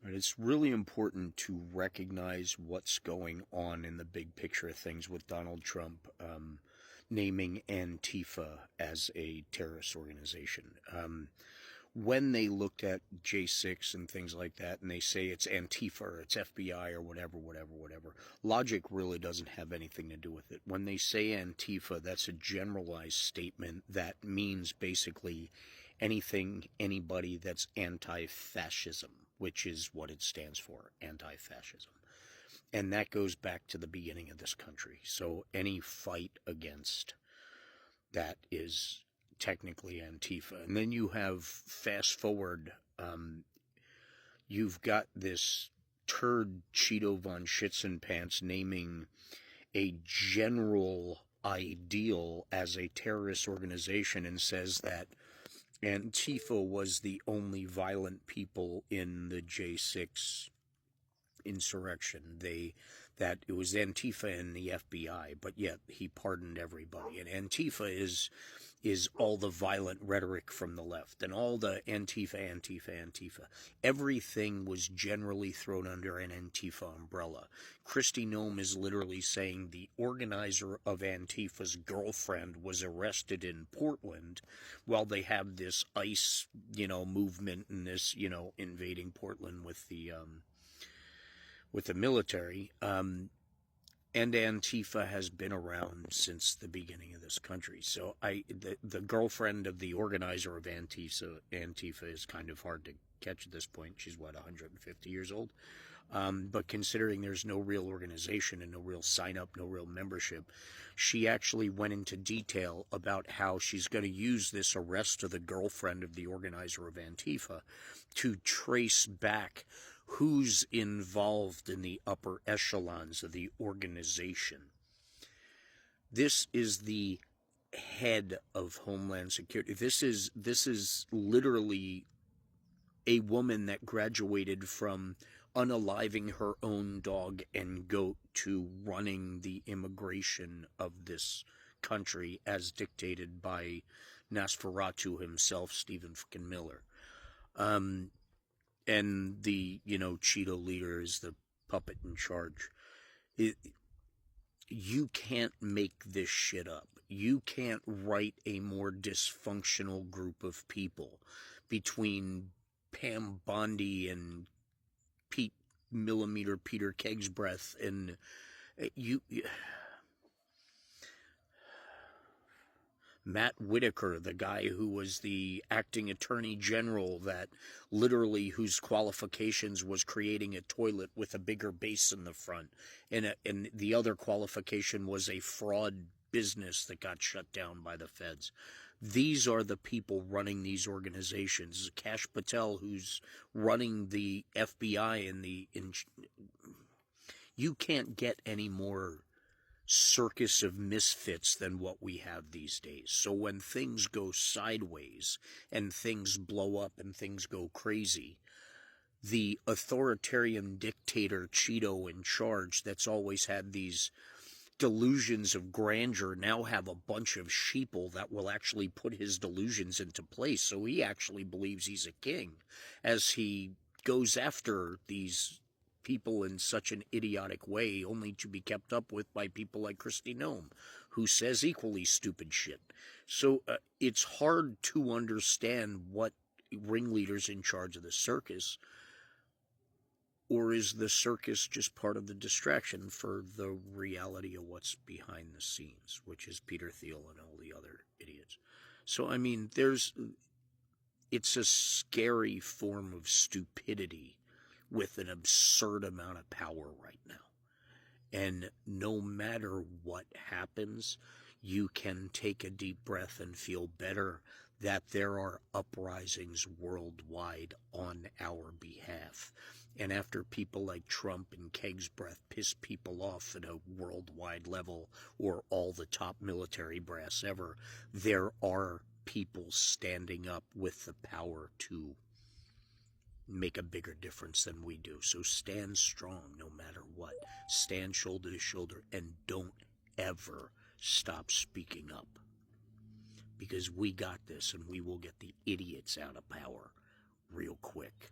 But it's really important to recognize what's going on in the big picture of things with Donald Trump naming Antifa as a terrorist organization. When they looked at J6 and things like that, and they say it's Antifa or it's FBI or whatever, logic really doesn't have anything to do with it. When they say Antifa, that's a generalized statement that means basically anything, anybody that's anti-fascism, which is what it stands for, anti-fascism. And that goes back to the beginning of this country. So any fight against that is technically Antifa. And then you have, fast forward, you've got this turd Cheeto von Schitzenpants naming a general ideal as a terrorist organization and says that Antifa was the only violent people in the J6 insurrection. That it was Antifa and the FBI, but yet he pardoned everybody. And Antifa is all the violent rhetoric from the left, and all the Antifa. Everything was generally thrown under an Antifa umbrella. Kristi Noem is literally saying the organizer of Antifa's girlfriend was arrested in Portland while they have this ICE, movement and this, invading Portland with the military. And Antifa has been around since the beginning of this country. So the girlfriend of the organizer of Antifa is kind of hard to catch at this point. She's, 150 years old? But considering there's no real organization and no real sign-up, no real membership, she actually went into detail about how she's going to use this arrest of the girlfriend of the organizer of Antifa to trace back who's involved in the upper echelons of the organization. This is the head of Homeland Security. This is literally a woman that graduated from unaliving her own dog and goat to running the immigration of this country as dictated by Nosferatu himself, Stephen fucking Miller. And the, Cheeto leader is the puppet in charge. You can't make this shit up. You can't write a more dysfunctional group of people between Pam Bondi and Peter Kegsbreath, and Matt Whitaker, the guy who was the acting attorney general that literally whose qualifications was creating a toilet with a bigger base in the front. And the other qualification was a fraud business that got shut down by the feds. These are the people running these organizations. Kash Patel, who's running the FBI and you can't get any more circus of misfits than what we have these days. So when things go sideways and things blow up and things go crazy, the authoritarian dictator Cheeto in charge that's always had these delusions of grandeur now have a bunch of sheeple that will actually put his delusions into place. So he actually believes he's a king as he goes after these people in such an idiotic way, only to be kept up with by people like Kristi Noem, who says equally stupid shit. So it's hard to understand what ringleader's in charge of the circus, or is the circus just part of the distraction for the reality of what's behind the scenes, which is Peter Thiel and all the other idiots. So, I mean, it's a scary form of stupidity with an absurd amount of power right now. And no matter what happens, you can take a deep breath and feel better that there are uprisings worldwide on our behalf. And after people like Trump and Kegsbreath piss people off at a worldwide level, or all the top military brass ever, there are people standing up with the power to make a bigger difference than we do. So stand strong no matter what. Stand shoulder to shoulder and don't ever stop speaking up. Because we got this and we will get the idiots out of power real quick.